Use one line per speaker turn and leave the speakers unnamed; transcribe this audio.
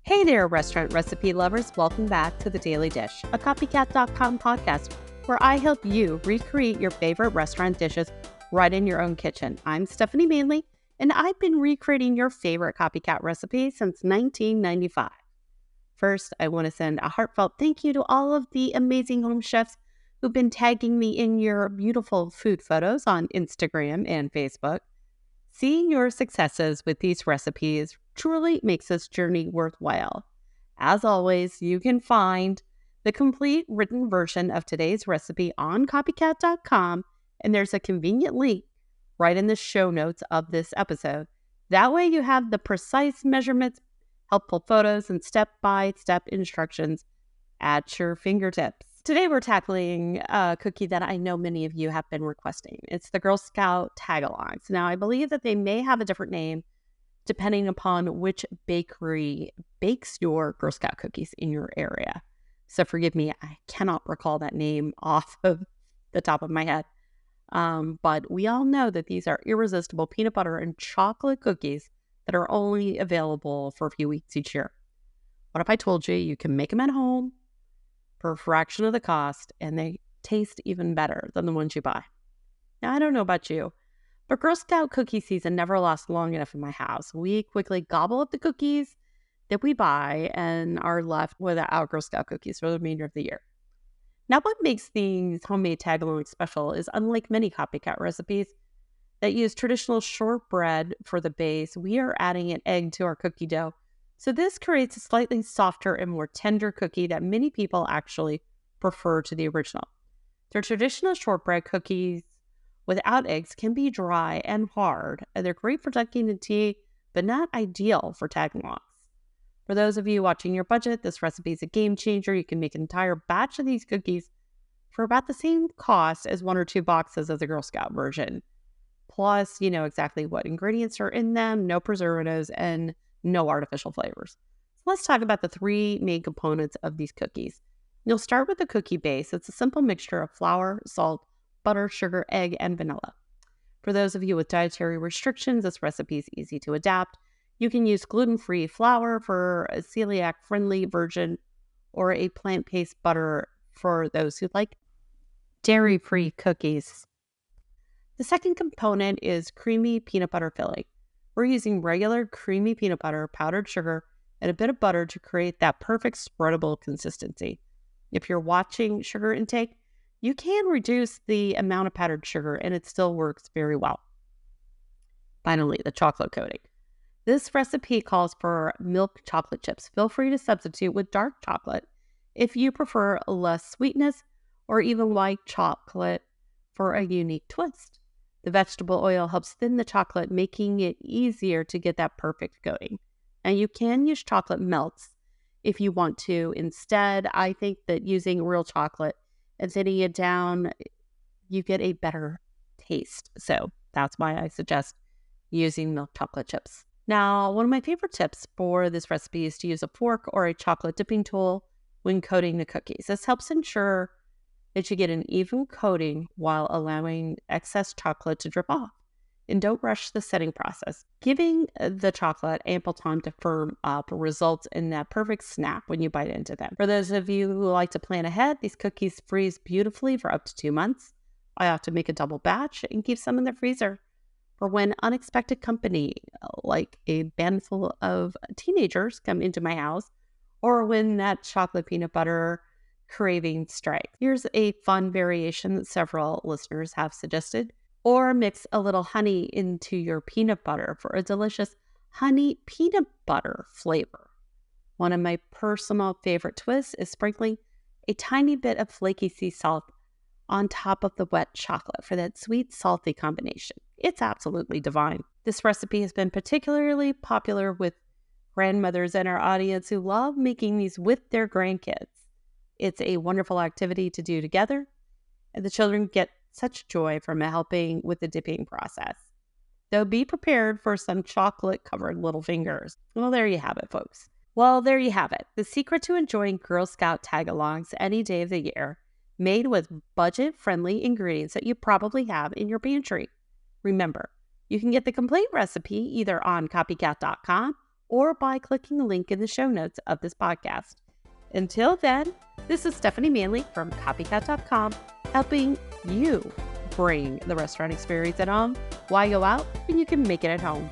Hey there, restaurant recipe lovers. Welcome back to The Daily Dish, a copycat.com podcast where I help you recreate your favorite restaurant dishes right in your own kitchen. I'm Stephanie Manley, and I've been recreating your favorite copycat recipe since 1995. First, I want to send a heartfelt thank you to all of the amazing home chefs who've been tagging me in your beautiful food photos on Instagram and Facebook. Seeing your successes with these recipes truly makes this journey worthwhile. As always, you can find the complete written version of today's recipe on copycat.com, and there's a convenient link right in the show notes of this episode. That way you have the precise measurements, helpful photos, and step-by-step instructions at your fingertips. Today we're tackling a cookie that I know many of you have been requesting. It's the Girl Scout Tagalongs. Now, I believe that they may have a different name depending upon which bakery bakes your Girl Scout cookies in your area. So forgive me, I cannot recall that name off of the top of my head. But we all know that these are irresistible peanut butter and chocolate cookies that are only available for a few weeks each year. What if I told you you can make them at home for a fraction of the cost, and they taste even better than the ones you buy? Now, I don't know about you, but Girl Scout cookie season never lasts long enough in my house. We quickly gobble up the cookies that we buy and are left without Girl Scout cookies for the remainder of the year. Now, what makes these homemade tagalongs special is, unlike many copycat recipes that use traditional shortbread for the base, we are adding an egg to our cookie dough. So this creates a slightly softer and more tender cookie that many people actually prefer to the original. Their traditional shortbread cookies without eggs can be dry and hard, and they're great for dunking in tea, but not ideal for tagalongs. For those of you watching your budget, this recipe is a game changer. You can make an entire batch of these cookies for about the same cost as one or two boxes of the Girl Scout version. Plus, you know exactly what ingredients are in them, no preservatives, and no artificial flavors. So let's talk about the three main components of these cookies. You'll start with the cookie base. It's a simple mixture of flour, salt, butter, sugar, egg, and vanilla. For those of you with dietary restrictions, this recipe is easy to adapt. You can use gluten-free flour for a celiac-friendly version, or a plant-based butter for those who like dairy-free cookies. The second component is creamy peanut butter filling. We're using regular creamy peanut butter, powdered sugar, and a bit of butter to create that perfect spreadable consistency. If you're watching sugar intake, you can reduce the amount of powdered sugar and it still works very well. Finally, the chocolate coating. This recipe calls for milk chocolate chips. Feel free to substitute with dark chocolate if you prefer less sweetness, or even white chocolate for a unique twist. The vegetable oil helps thin the chocolate, making it easier to get that perfect coating. And you can use chocolate melts if you want to. Instead, I think that using real chocolate and thinning it down, you get a better taste. So that's why I suggest using milk chocolate chips. Now, one of my favorite tips for this recipe is to use a fork or a chocolate dipping tool when coating the cookies. This helps ensure that you get an even coating while allowing excess chocolate to drip off. And don't rush the setting process. Giving the chocolate ample time to firm up results in that perfect snap when you bite into them. For those of you who like to plan ahead, these cookies freeze beautifully for up to 2 months. I often make a double batch and keep some in the freezer for when unexpected company, like a handful of teenagers, come into my house, or when that chocolate peanut butter craving strikes. Here's a fun variation that several listeners have suggested. Or mix a little honey into your peanut butter for a delicious honey peanut butter flavor. One of my personal favorite twists is sprinkling a tiny bit of flaky sea salt on top of the wet chocolate for that sweet, salty combination. It's absolutely divine. This recipe has been particularly popular with grandmothers in our audience who love making these with their grandkids. It's a wonderful activity to do together, and the children get such joy from helping with the dipping process. Though be prepared for some chocolate-covered little fingers. Well, there you have it, folks. Well, there you have it. The secret to enjoying Girl Scout Tagalongs any day of the year, made with budget-friendly ingredients that you probably have in your pantry. Remember, you can get the complete recipe either on copycat.com or by clicking the link in the show notes of this podcast. Until then, this is Stephanie Manley from copycat.com, helping you bring the restaurant experience at home. Why go out when you can make it at home?